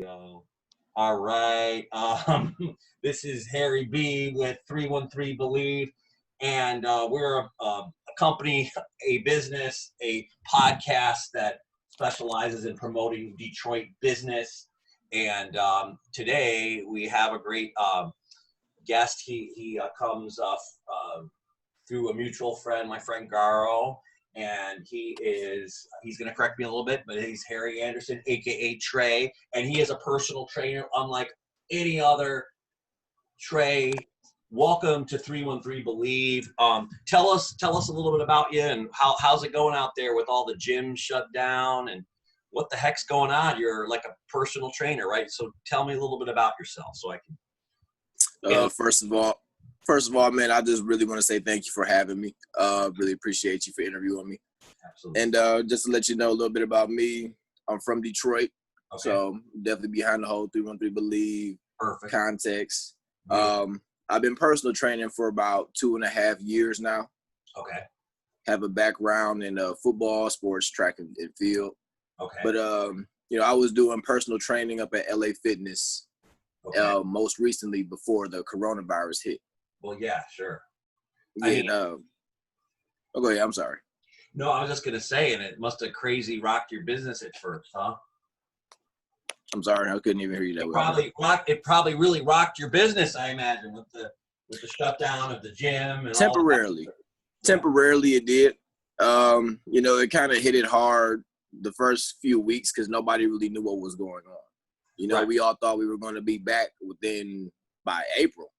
Go. All right. This is Harry B with 313 Believe, and we're a company, a business, a podcast that specializes in promoting Detroit business. And today we have a great guest. He comes through a mutual friend, my friend Garo. And he's going to correct me a little bit, but he's Harry Anderson, aka Trey, and he is a personal trainer unlike any other. Trey, welcome to 313 Believe. Tell us a little bit about you and how's it going out there with all the gyms shut down and what the heck's going on? You're like a personal trainer, right? So tell me a little bit about yourself so I can. First of all, man, I just really want to say thank you for having me. Really appreciate you for interviewing me. Absolutely. And just to let you know a little bit about me, I'm from Detroit. Okay. So definitely behind the whole 313 Believe Perfect context. Yeah. I've been personal training for about 2.5 years now. Okay. Have a background in football, sports, track and field. Okay. But, I was doing personal training up at LA Fitness most recently before the coronavirus hit. Well, yeah, sure. Go ahead. I'm sorry. No, I was just going to say, and it must have crazy rocked your business at first, huh? I'm sorry, I couldn't even hear you that well. It probably really rocked your business, I imagine, with the shutdown of the gym. And Temporarily. All that. Temporarily it did. It kind of hit it hard the first few weeks because nobody really knew what was going on. Right. We all thought we were going to be back by April.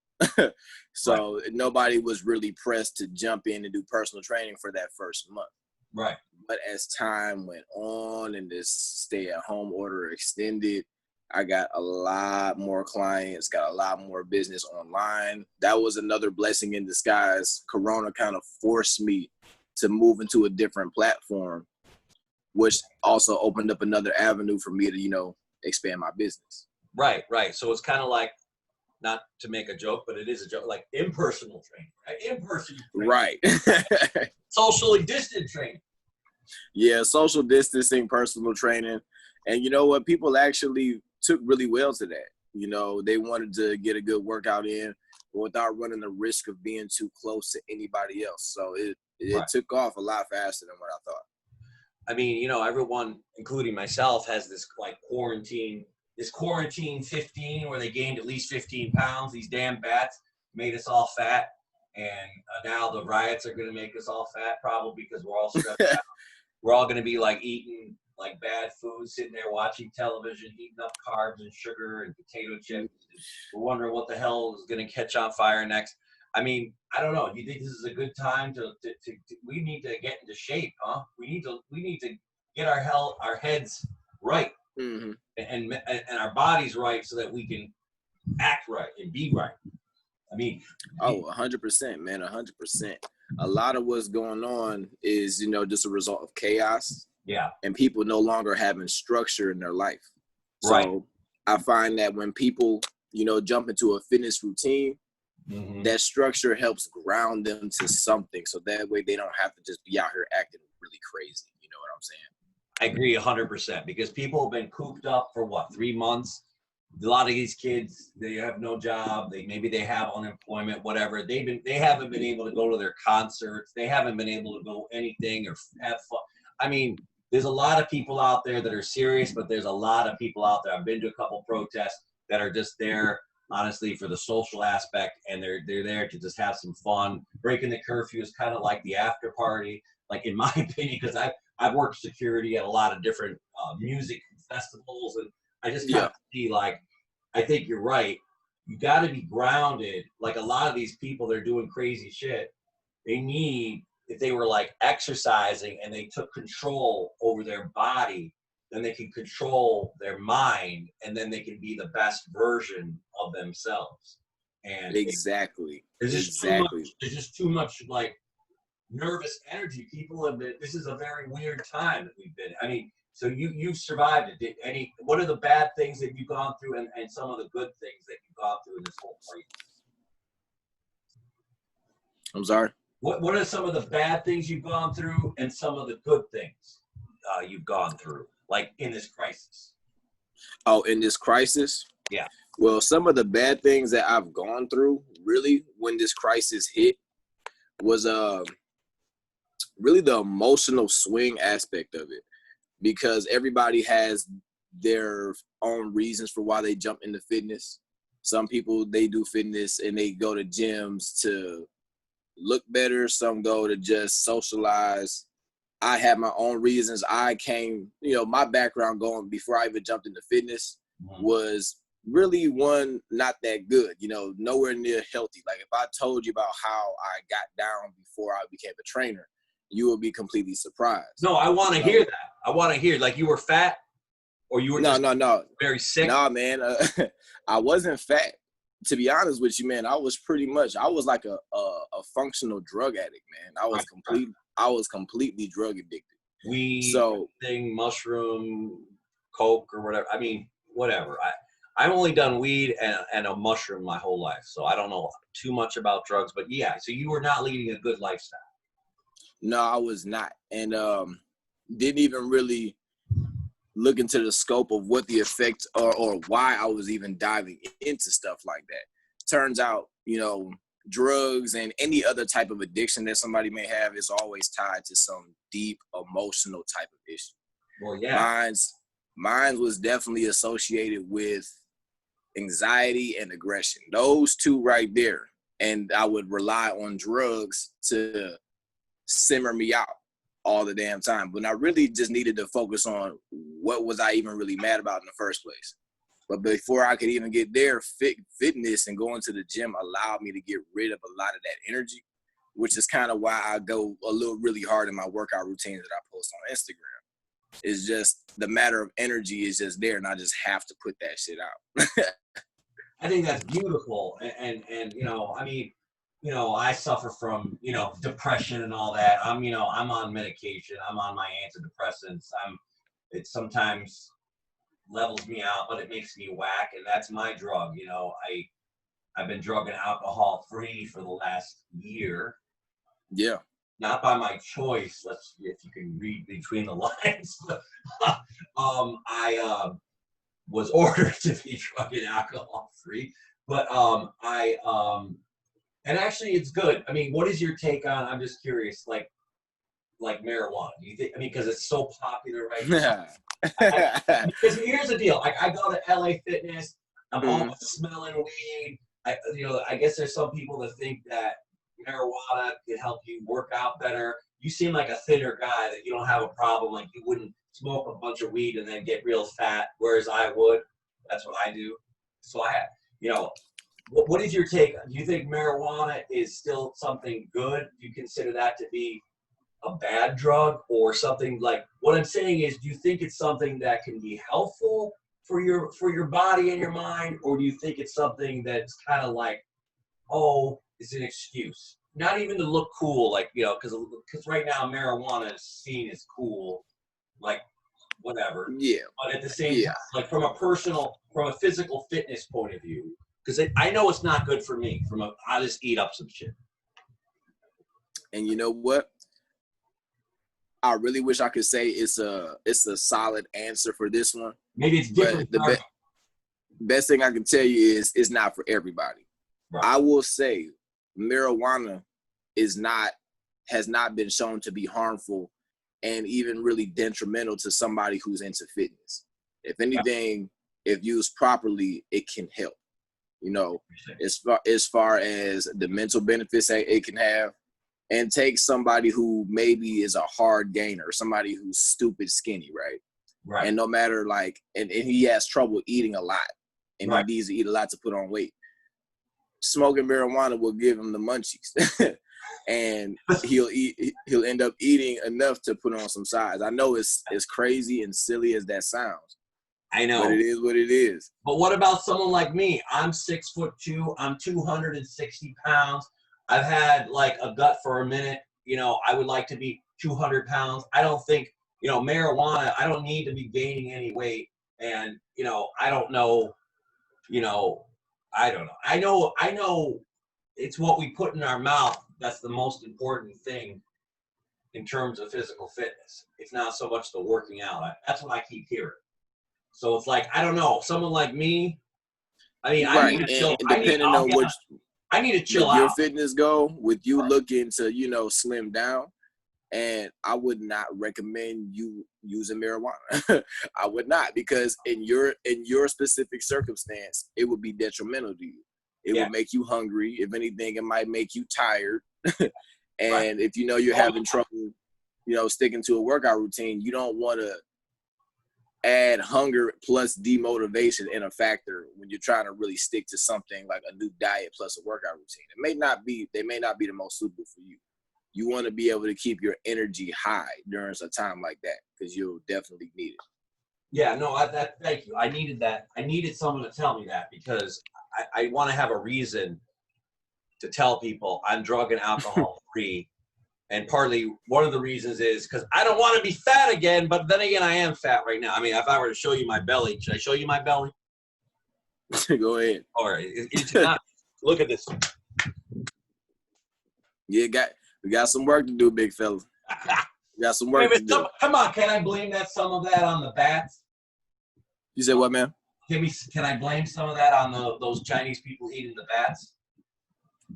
So nobody was really pressed to jump in and do personal training for that first month. Right. But as time went on and this stay-at-home order extended, I got a lot more clients, got a lot more business online. That was another blessing in disguise. Corona kind of forced me to move into a different platform, which also opened up another avenue for me to, expand my business. Right. So it's kind of like, not to make a joke, but it is a joke, like impersonal training, right? Impersonal training. Right. Socially distant training. Yeah, social distancing, personal training. And you know what? People actually took really well to that. They wanted to get a good workout in without running the risk of being too close to anybody else. So it took off a lot faster than what I thought. I mean, everyone, including myself, has this like quarantine 15 where they gained at least 15 pounds. These damn bats made us all fat. And now the riots are going to make us all fat probably because we're all stressed out. We're all going to be like eating like bad food, sitting there watching television, eating up carbs and sugar and potato chips. We're wondering what the hell is going to catch on fire next. I mean, I don't know. Do you think this is a good time to we need to get into shape, huh? We need to get our heads right. Mm-hmm. And our bodies right so that we can act right and be right. I mean, 100%, man, 100%. A lot of what's going on is, just a result of chaos. Yeah. And people no longer having structure in their life. Right. So I find that when people, jump into a fitness routine, mm-hmm. that structure helps ground them to something. So that way they don't have to just be out here acting really crazy. You know what I'm saying? I agree 100% because people have been cooped up for 3 months. A lot of these kids, they have no job. Maybe they have unemployment, whatever. They haven't been able to go to their concerts. They haven't been able to go anything or have fun. I mean, there's a lot of people out there that are serious, but there's a lot of people out there. I've been to a couple protests that are just there, honestly, for the social aspect, and they're there to just have some fun. Breaking the curfew is kind of like the after party, like in my opinion, because I've worked security at a lot of different music festivals, and I just kind of see like, I think you're right. You got to be grounded. Like a lot of these people, they're doing crazy shit. They need, if they were like exercising and they took control over their body, then they can control their mind, and then they can be the best version of themselves. And exactly. There's just too much like nervous energy. People have been. This is a very weird time that we've been. I mean, so you've survived it. What are the bad things that you've gone through, and some of the good things that you've gone through in this whole crisis? I'm sorry. What are some of the bad things you've gone through, and some of the good things you've gone through, like in this crisis? Oh, in this crisis? Yeah. Well, some of the bad things that I've gone through, really, when this crisis hit, was really the emotional swing aspect of it, because everybody has their own reasons for why they jump into fitness. Some people, they do fitness and they go to gyms to look better. Some go to just socialize. I had my own reasons. I came, my background going before I even jumped into fitness was really not that good, nowhere near healthy. Like if I told you about how I got down before I became a trainer, you would be completely surprised. No, I want to hear that. I want to hear, like, you were fat or you were no, very sick. Nah, man. I wasn't fat. To be honest with you, man, I was like a functional drug addict, man. I was completely drug addicted. Weed, mushroom, coke, or whatever. I mean, whatever. I've only done weed and a mushroom my whole life, so I don't know too much about drugs. But yeah, so you were not leading a good lifestyle. No, I was not, and didn't even really look into the scope of what the effect or why I was even diving into stuff like that. Turns out, drugs and any other type of addiction that somebody may have is always tied to some deep emotional type of issue. Well, yeah. Mine was definitely associated with anxiety and aggression. Those two right there. And I would rely on drugs to simmer me out all the damn time. But I really just needed to focus on what was I even really mad about in the first place. But before I could even get there, fitness and going to the gym allowed me to get rid of a lot of that energy, which is kind of why I go a little really hard in my workout routines that I post on Instagram. It's just the matter of energy is just there, and I just have to put that shit out. I think that's beautiful. And I mean, I suffer from, depression and all that. I'm on medication. I'm on my antidepressants. It sometimes levels me out, but it makes me whack. And that's my drug. I've been drug and alcohol free for the last year. Yeah. Not by my choice. If you can read between the lines. I was ordered to be drug and alcohol free, but and actually, it's good. I mean, what is your take on? I'm just curious, like marijuana. Do you think? I mean, because it's so popular right now. Because here's the deal. I go to LA Fitness. I'm always smelling weed. I guess there's some people that think that marijuana can help you work out better. You seem like a thinner guy that you don't have a problem. Like you wouldn't smoke a bunch of weed and then get real fat, whereas I would. That's what I do. So I have, what is your take? Do you think marijuana is still something good? Do you consider that to be a bad drug or something? Like what I'm saying is, do you think it's something that can be helpful for your body and your mind, or do you think it's something that's kind of like, oh, it's an excuse, not even to look cool, like because right now marijuana is seen as cool, like whatever. Yeah. But at the same time, like from a physical fitness point of view, because I know it's not good for me. I just eat up some shit. And you know what? I really wish I could say it's a solid answer for this one. Maybe it's different. But the best thing I can tell you is it's not for everybody. Right. I will say marijuana has not been shown to be harmful and even really detrimental to somebody who's into fitness. If anything, if used properly, it can help. As far as the mental benefits it can have, and take somebody who maybe is a hard gainer, somebody who's stupid skinny, right? Right. And no matter and he has trouble eating a lot, and he needs to eat a lot to put on weight. Smoking marijuana will give him the munchies, and he'll end up eating enough to put on some size. I know it's as crazy and silly as that sounds. I know. But it is what it is. But what about someone like me? I'm 6'2". I'm 260 pounds. I've had like a gut for a minute. I would like to be 200 pounds. I don't think, marijuana, I don't need to be gaining any weight. And, I don't know, I don't know. I know it's what we put in our mouth that's the most important thing in terms of physical fitness. It's not so much the working out. That's what I keep hearing. So it's like, I don't know, someone like me, I mean, I Right. need to chill. And depending on I need to chill with your out. fitness goal, with you Right. looking to, you know, slim down, and I would not recommend you using marijuana. I would not, because in your specific circumstance, it would be detrimental to you. It Yeah. would make you hungry. If anything, it might make you tired. Right. And if you know you're having trouble, you know, sticking to a workout routine, you don't want to add hunger plus demotivation in a factor when you're trying to really stick to something like a new diet plus a workout routine. They may not be the most suitable for you. You want to be able to keep your energy high during a time like that, because you'll definitely need it. Yeah, no, thank you. I needed that. I needed someone to tell me that, because I want to have a reason to tell people I'm drug and alcohol free. And partly one of the reasons is because I don't want to be fat again, but then again, I am fat right now. I mean, if I were to show you my belly, should I show you my belly? Go ahead. All right, it's not. Look at this. Yeah, we got some work to do, big fella. We got some work to do. Come on, can I blame some of that on the bats? You said what, man? Can I blame some of that on those Chinese people eating the bats?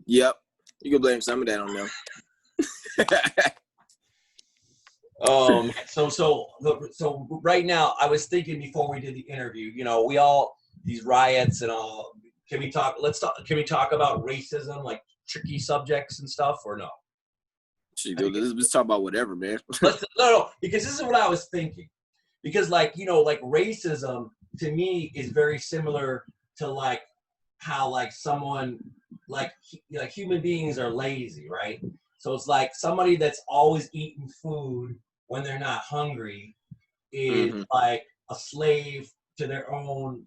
Yep, you can blame some of that on them. So right now, I was thinking before we did the interview, you know, these riots and all. Can we talk about racism, like tricky subjects and stuff, or no? Let's talk about whatever, man. No, because this is what I was thinking. Because, like, you know, like racism to me is very similar to like how like someone like human beings are lazy, right? So it's like somebody that's always eating food when they're not hungry is like a slave to their own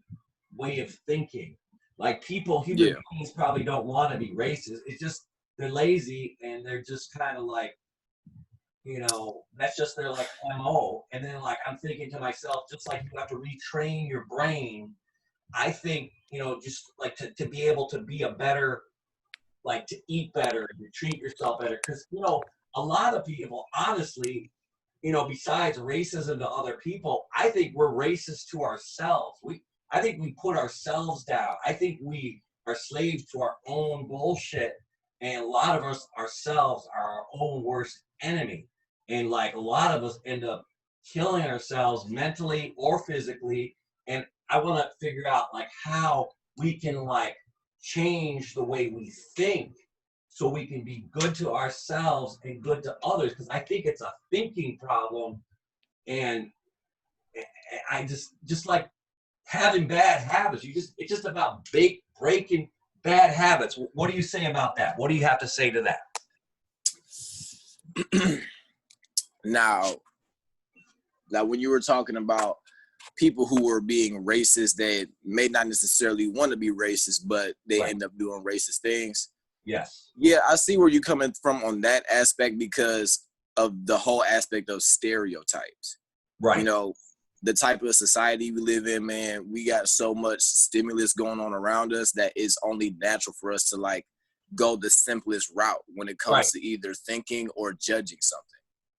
way of thinking. Like human beings probably don't want to be racist. It's just they're lazy and they're just kind of like, you know, that's just their like MO. And then like I'm thinking to myself, just like you have to retrain your brain, I think, you know, just like to be able to be a better, like to eat better, to treat yourself better. Because, you know, a lot of people, honestly, you know, besides racism to other people, I think we're racist to ourselves. I think we put ourselves down. I think we are slaves to our own bullshit. And a lot of us ourselves are our own worst enemy. And like a lot of us end up killing ourselves mentally or physically. And I want to figure out like how we can like change the way we think so we can be good to ourselves and good to others, because I think it's a thinking problem. And I just like having bad habits. It's just about breaking bad habits. What do you say about that? What do you have to say to that? Now when you were talking about people who were being racist that may not necessarily want to be racist, but they end up doing racist things. Yes. Yeah, I see where you're coming from on that aspect because of the whole aspect of stereotypes. Right. You know, the type of society we live in, man, we got so much stimulus going on around us that it's only natural for us to like go the simplest route when it comes to either thinking or judging something.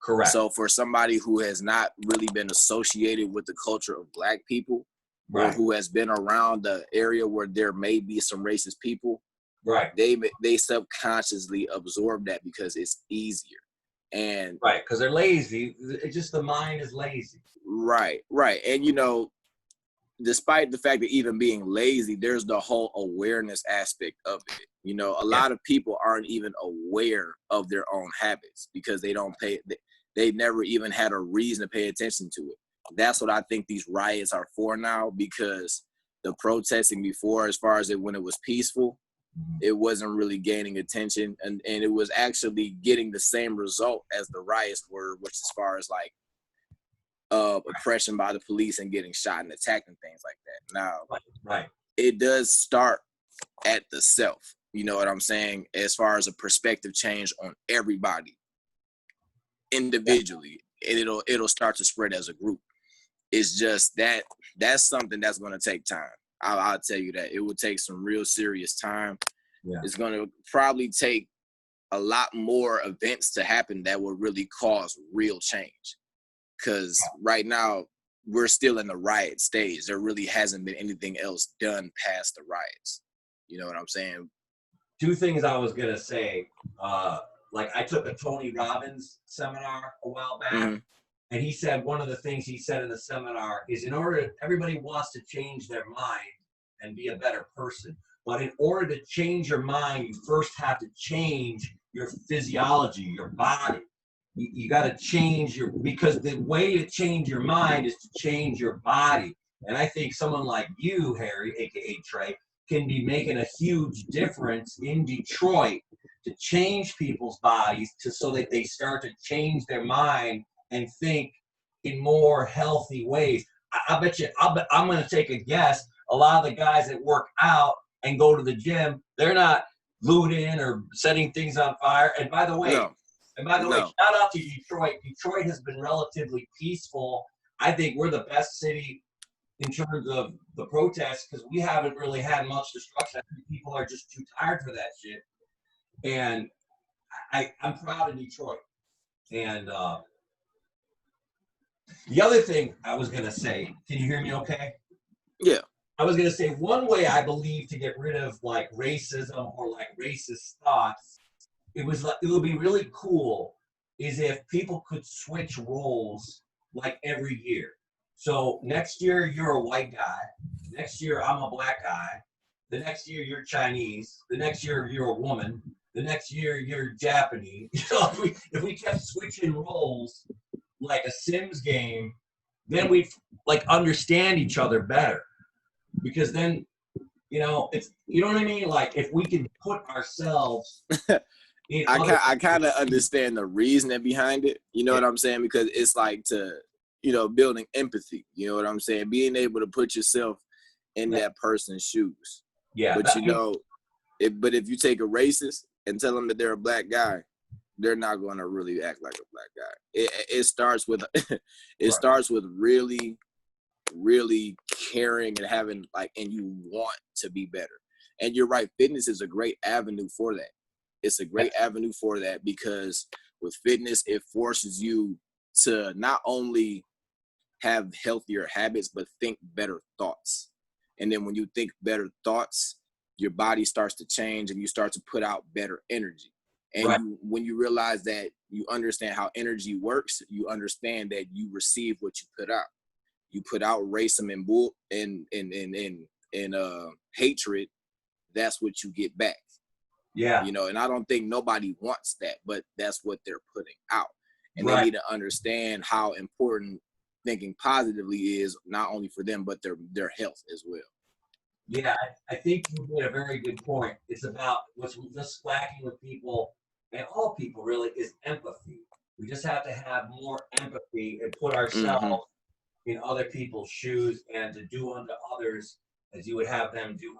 Correct. So for somebody who has not really been associated with the culture of Black people, or who has been around the area where there may be some racist people, they subconsciously absorb that because it's easier. And because they're lazy. It's just the mind is lazy. Right. And you know, despite the fact that even being lazy, there's the whole awareness aspect of it. You know, a lot of people aren't even aware of their own habits because they never even had a reason to pay attention to it. That's what I think these riots are for now, because the protesting before, as far as when it was peaceful, it wasn't really gaining attention, and it was actually getting the same result as the riots were, which as far as like oppression by the police and getting shot and attacked and things like that. Now, it does start at the self. You know what I'm saying? As far as a perspective change on everybody individually, and it'll start to spread as a group. It's just that's something that's going to take time. I'll tell you that. It will take some real serious time. It's going to probably take a lot more events to happen that will really cause real change. Because right now, we're still in the riot stage. There really hasn't been anything else done past the riots. You know what I'm saying? Two things I was gonna say. Like I took a Tony Robbins seminar a while back, Mm-hmm. and he said one of the things he said in the seminar is everybody wants to change their mind and be a better person. But in order to change your mind, you first have to change your physiology, your body. You got to change because the way to change your mind is to change your body. And I think someone like you, Harry, aka Trey, can be making a huge difference in Detroit to change people's bodies so that they start to change their mind and think in more healthy ways. I bet you, I'm going to take a guess. A lot of the guys that work out and go to the gym, they're not looting or setting things on fire. And by the way, shout out to Detroit. Detroit has been relatively peaceful. I think we're the best city in terms of the protests because we haven't really had much destruction. I think people are just too tired for that shit. And I'm proud of Detroit. And the other thing I was going to say, can you hear me okay? Yeah. I was going to say one way I believe to get rid of like racism or like racist thoughts, it would be really cool is if people could switch roles like every year. So next year you're a white guy. Next year I'm a black guy. The next year you're Chinese. The next year you're a woman. The next year you're Japanese. So if we kept switching roles like a Sims game, then we'd like understand each other better. Because then, it's, you know what I mean? Like if we can put ourselves in I kind of understand the reasoning behind it. You know what I'm saying? Because it's like building empathy. You know what I'm saying? Being able to put yourself in that person's shoes. Yeah. But but if you take a racist and tell them that they're a black guy, they're not going to really act like a black guy. It starts with starts with really, really caring and having and you want to be better. And you're right, fitness is a great avenue for that. It's a great avenue for that because with fitness, it forces you to not only have healthier habits, but think better thoughts. And then when you think better thoughts, your body starts to change and you start to put out better energy. And when you realize that you understand how energy works, you understand that you receive what you put out. You put out racism and hatred, that's what you get back. Yeah. And I don't think nobody wants that, but that's what they're putting out. And they need to understand how important thinking positively is, not only for them, but their health as well. Yeah, I think you made a very good point. It's about what's just lacking with people, and all people really, is empathy. We just have to have more empathy and put ourselves in other people's shoes and to do unto others as you would have them do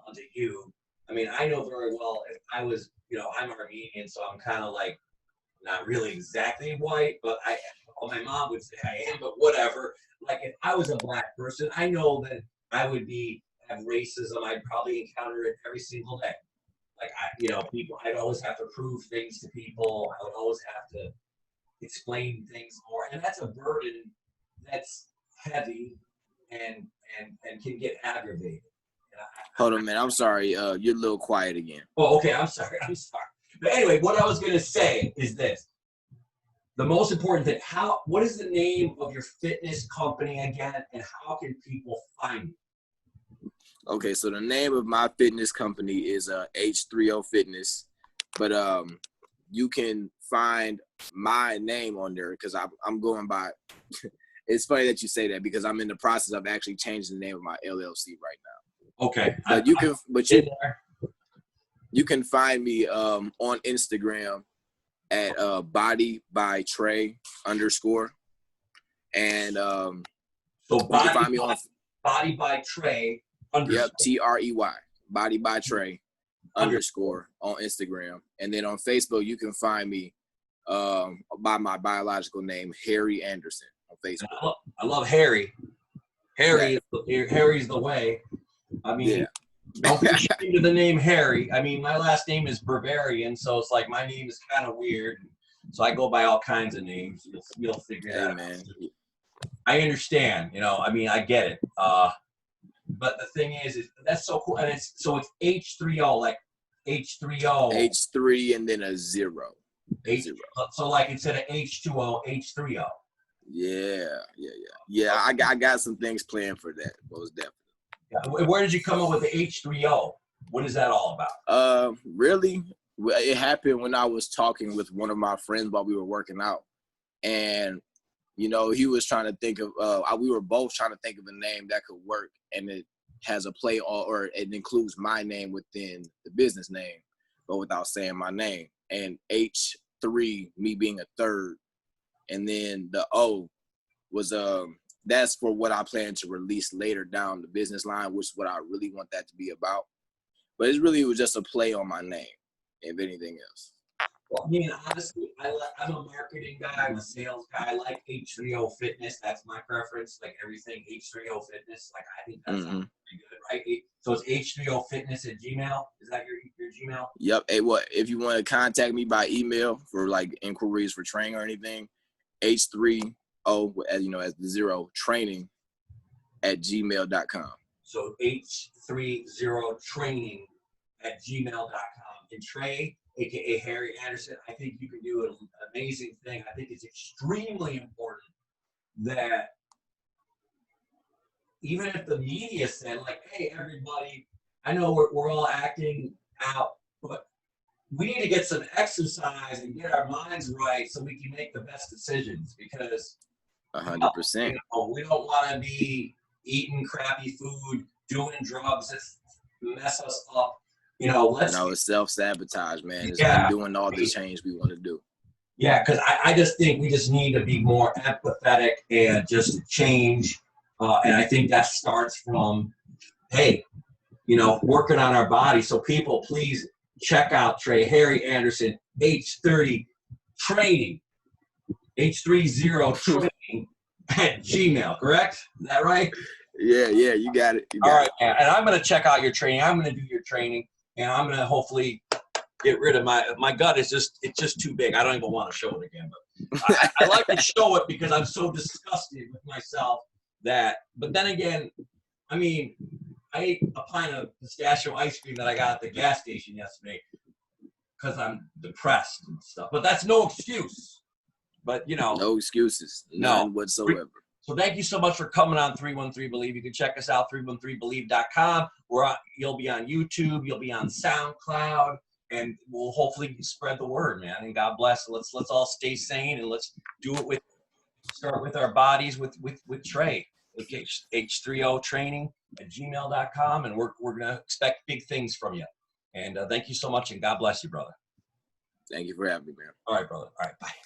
unto you. I mean, I know very well if I was, I'm Armenian, so I'm kind of like not really exactly white, but my mom would say I am, but whatever. Like if I was a black person, I know that I would have racism. I'd probably encounter it every single day. Like people, I'd always have to prove things to people. I would always have to explain things more, and that's a burden that's heavy and can get aggravated. Hold on, man. I'm sorry. You're a little quiet again. Oh, okay. I'm sorry. But anyway, what I was going to say is this. The most important thing, what is the name of your fitness company again, and how can people find you? Okay, so the name of my fitness company is H3O Fitness, but you can find my name on there because I'm going by. It's funny that you say that because I'm in the process of actually changing the name of my LLC right now. Okay, but you can find me on Instagram at body by Trey _ and so you can find me on body by Trey _ Yep, TREY, body by Trey _ on Instagram, and then on Facebook you can find me by my biological name, Harry Anderson, on Facebook. I love Harry. Harry's the way. I mean, don't be ashamed of the name Harry. I mean, my last name is Berberian, so it's like my name is kind of weird. So I go by all kinds of names. You'll figure it out. Man. I understand, you know, I mean, I get it. But the thing is that's so cool. And it's H3O, like H3O. H3 and then a zero. So like instead of H2O, H3O. Yeah. I got some things planned for that. Most definitely. Yeah. Where did you come up with the H3O? What is that all about? Really, it happened when I was talking with one of my friends while we were working out, and you know, he was trying to think of. We were both trying to think of a name that could work, and it has a play or it includes my name within the business name, but without saying my name. And H3, me being a third, and then the O was that's for what I plan to release later down the business line, which is what I really want that to be about. But it was just a play on my name, if anything else. Well, I mean, honestly, I'm a marketing guy. I'm a sales guy. I like H3O Fitness. That's my preference. Like everything H3O Fitness. Like I think that's pretty good, right? So it's H3O Fitness at Gmail. Is that your Gmail? Yep. Hey, if you want to contact me by email for like inquiries for training or anything, H3O, as you know, as the zero training at gmail.com. So H30training@gmail.com. And Trey, aka Harry Anderson, I think you can do an amazing thing. I think it's extremely important that even if the media said, like, hey, everybody, I know we're all acting out, but we need to get some exercise and get our minds right so we can make the best decisions, because 100%. We don't want to be eating crappy food, doing drugs that mess us up. You know, it's self-sabotage, man. It's not doing all the change we want to do. Yeah, because I just think we just need to be more empathetic and just change. And I think that starts from, hey, you know, working on our body. So people, please check out Trey, Harry Anderson, H30 Training, H30 Training at Gmail, correct? Is that right? Yeah, you got it. All right, man. And I'm going to check out your training. I'm going to do your training, and I'm going to hopefully get rid of my gut. It's just too big. I don't even want to show it again. But I like to show it because I'm so disgusted with myself but then again, I mean, I ate a pint of pistachio ice cream that I got at the gas station yesterday because I'm depressed and stuff. But that's no excuse. But, you know. No excuses. None whatsoever. So thank you so much for coming on 313 Believe. You can check us out, 313believe.com. You'll be on YouTube. You'll be on SoundCloud. And we'll hopefully spread the word, man. And God bless. Let's all stay sane, and let's do it start with our bodies with Trey. H30 Training at gmail.com. And we're going to expect big things from you. And thank you so much, and God bless you, brother. Thank you for having me, man. All right, brother. All right, bye.